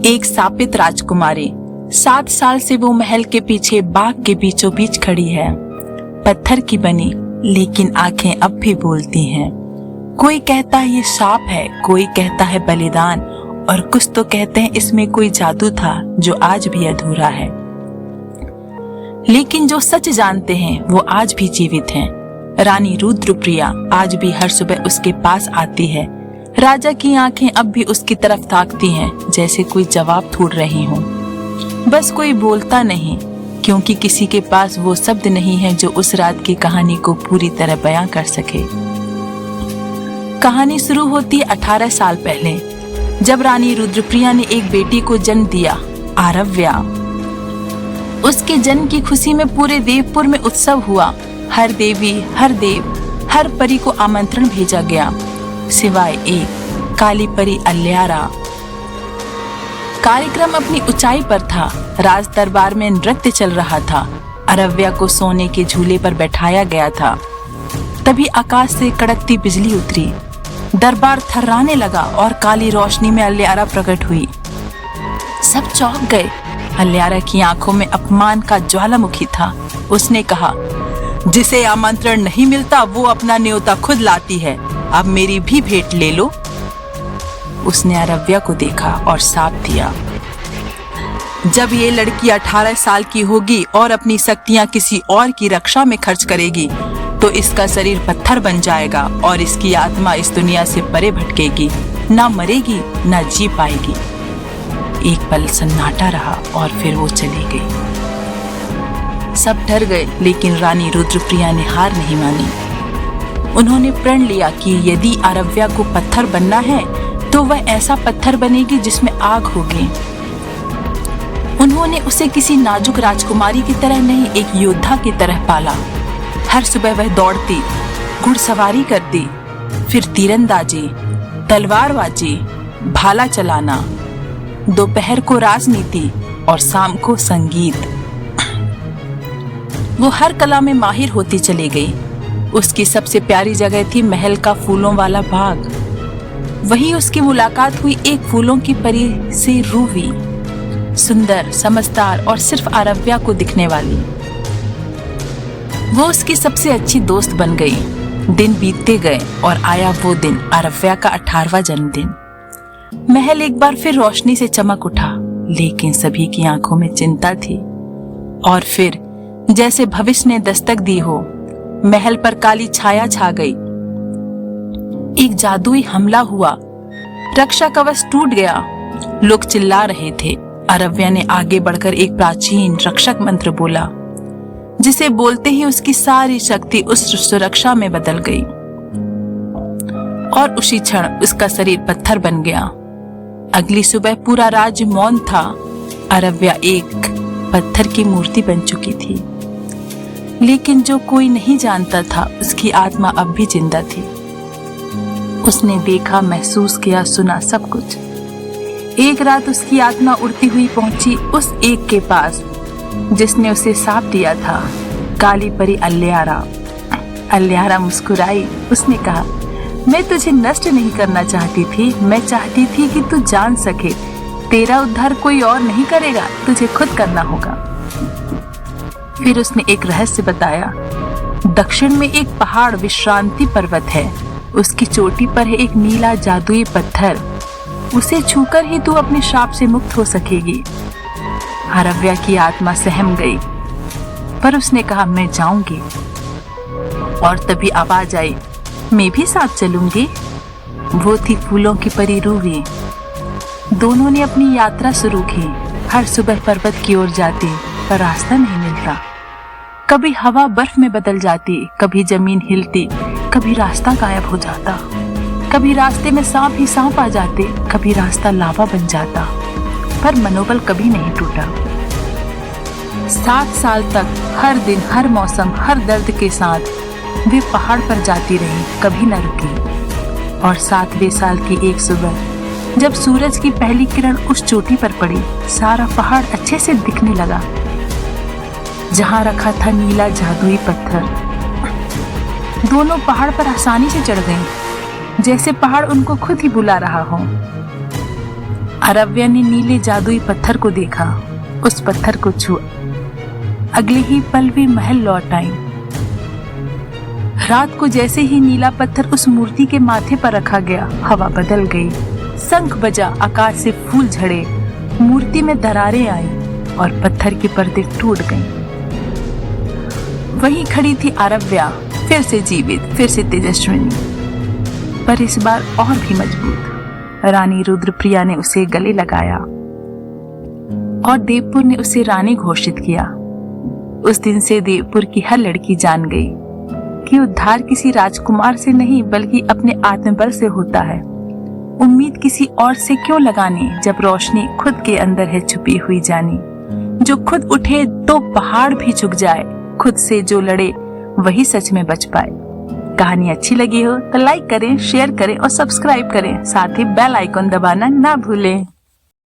एक शापित राजकुमारी 7 साल से वो महल के पीछे बाग के बीचों बीच खड़ी है, पत्थर की बनी, लेकिन आंखें अब भी बोलती हैं। कोई कहता है ये शाप है, कोई कहता है बलिदान, और कुछ तो कहते हैं इसमें कोई जादू था जो आज भी अधूरा है। लेकिन जो सच जानते हैं वो आज भी जीवित हैं। रानी रुद्रप्रिया आज भी हर सुबह उसके पास आती है। राजा की आंखें अब भी उसकी तरफ ताकती हैं, जैसे कोई जवाब ढूंढ रही हों। बस कोई बोलता नहीं, क्योंकि किसी के पास वो शब्द नहीं है जो उस रात की कहानी को पूरी तरह बयां कर सके। कहानी शुरू होती 18 साल पहले, जब रानी रुद्रप्रिया ने एक बेटी को जन्म दिया, आरव्या। उसके जन्म की खुशी में पूरे देवपुर में उत्सव हुआ। हर देवी, हर देव, हर परी को आमंत्रण भेजा गया, सिवाय एक, काली परी अल्ल्यारा। कार्यक्रम अपनी ऊंचाई पर था। राज दरबार में नृत्य चल रहा था। आरव्या को सोने के झूले पर बैठाया गया था। तभी आकाश से कड़कती बिजली उतरी। दरबार थर्राने लगा और काली रोशनी में अल्ल्यारा प्रकट हुई। सब चौंक गए। अल्ल्यारा की आंखों में अपमान का ज्वालामुखी था। उसने कहा, जिसे आमंत्रण नहीं मिलता वो अपना न्योता खुद लाती है। अब मेरी भी भेंट ले लो। उसने आरव्या को देखा और शाप दिया, जब ये लड़की 18 साल की होगी और अपनी शक्तियां किसी और की रक्षा में खर्च करेगी तो इसका शरीर पत्थर बन जाएगा और इसकी आत्मा इस दुनिया से परे भटकेगी, ना मरेगी ना जी पाएगी। एक पल सन्नाटा रहा और फिर वो चली गई। सब डर गए, लेकिन रानी रुद्रप्रिया ने हार नहीं मानी। उन्होंने प्रण लिया कि यदि आरव्या को पत्थर बनना है तो वह ऐसा पत्थर बनेगी जिसमें आग होगी। उन्होंने उसे किसी नाजुक राजकुमारी की तरह नहीं, एक योद्धा की तरह पाला। हर सुबह वह दौड़ती, घुड़सवारी करती, फिर तीरंदाजी, तलवारबाजी, भाला चलाना, दोपहर को राजनीति और शाम को संगीत। वो हर कला में माहिर होती चली गई। उसकी सबसे प्यारी जगह थी महल का फूलों वाला बाग। वही उसकी मुलाकात हुई एक फूलों की परी से, रूवी, सुंदर, समझदार और सिर्फ आरव्या को दिखने वाली। वो उसकी सबसे अच्छी दोस्त बन गई। दिन बीतते गए और आया वो दिन, आरव्या का 18वां जन्मदिन। महल एक बार फिर रोशनी से चमक उठा, लेकिन सभी की आंखों में चिंता थी। और फिर जैसे भविष्य ने दस्तक दी हो, महल पर काली छाया छा गई। एक जादुई हमला हुआ, रक्षा कवच टूट गया। लोग चिल्ला रहे थे। आरव्या ने आगे बढ़कर एक प्राचीन रक्षक मंत्र बोला, जिसे बोलते ही उसकी सारी शक्ति उस सुरक्षा में बदल गई और उसी क्षण उसका शरीर पत्थर बन गया। अगली सुबह पूरा राज्य मौन था। आरव्या एक पत्थर की मूर्ति बन चुकी थी, लेकिन जो कोई नहीं जानता था, उसकी आत्मा अब भी जिंदा थी। उसने देखा, महसूस किया, सुना सब कुछ। एक रात उसकी आत्मा उड़ती हुई पहुंची उस एक के पास जिसने उसे शाप दिया था, काली परी अल्ल्यारा। अल्ल्यारा मुस्कुराई। उसने कहा, मैं तुझे नष्ट नहीं करना चाहती थी, मैं चाहती थी कि तू जान सके तेरा उद्धार कोई और नहीं करेगा, तुझे खुद करना होगा। फिर उसने एक रहस्य बताया। दक्षिण में एक पहाड़ विश्रांति पर्वत है, उसकी चोटी पर है एक नीला जादुई पत्थर, उसे छूकर ही तू अपने श्राप से मुक्त हो सकेगी। आरव्या की आत्मा सहम गई, पर उसने कहा, मैं जाऊंगी। और तभी आवाज आई, मैं भी साथ चलूंगी। वो थी फूलों की परी रूवी। दोनों ने अपनी यात्रा शुरू की। हर सुबह पर्वत की ओर जाती, पर रास्ता नहीं मिलता। कभी हवा बर्फ में बदल जाती, कभी जमीन हिलती, कभी रास्ता गायब हो जाता। कभी रास्ते में सांप ही सांप आ जाते, कभी रास्ता लावा बन जाता, पर मनोबल कभी नहीं टूटा। 7 साल तक हर दिन, हर मौसम, हर दर्द के साथ वे पहाड़ पर जाती रही, कभी न रुकी। और 7वें साल की एक सुबह, जब सूरज की पहली किरण उस चोटी पर पड़ी, सारा पहाड़ अच्छे से दिखने लगा। जहां रखा था नीला जादुई पत्थर, दोनों पहाड़ पर आसानी से चढ़ गईं, जैसे पहाड़ उनको खुद ही बुला रहा हो। अरव्या ने नीले जादुई पत्थर को देखा, उस पत्थर को छुआ। अगले ही पल वे महल लौट आई। रात को जैसे ही नीला पत्थर उस मूर्ति के माथे पर रखा गया, हवा बदल गई, शंख बजा, आकाश से फूल झड़े, मूर्ति में दरारें आई और पत्थर के पर्दे टूट गए। वहीं खड़ी थी अरव्या, फिर से जीवित, फिर से तेजस्विनी, पर इस बार और भी मजबूत। रानी रुद्रप्रिया ने उसे गले लगाया और देवपुर ने उसे रानी घोषित किया। उस दिन से देवपुर की हर लड़की जान गई कि उद्धार किसी राजकुमार से नहीं बल्कि अपने आत्मबल से होता है। उम्मीद किसी और से क्यों लगानी जब रोशनी खुद के अंदर है छुपी हुई जानी। जो खुद उठे तो पहाड़ भी झुक जाए, खुद से जो लड़े वही सच में बच पाए। कहानी अच्छी लगी हो तो लाइक करें, शेयर करें और सब्सक्राइब करें, साथ ही बेल आइकन दबाना ना भूलें।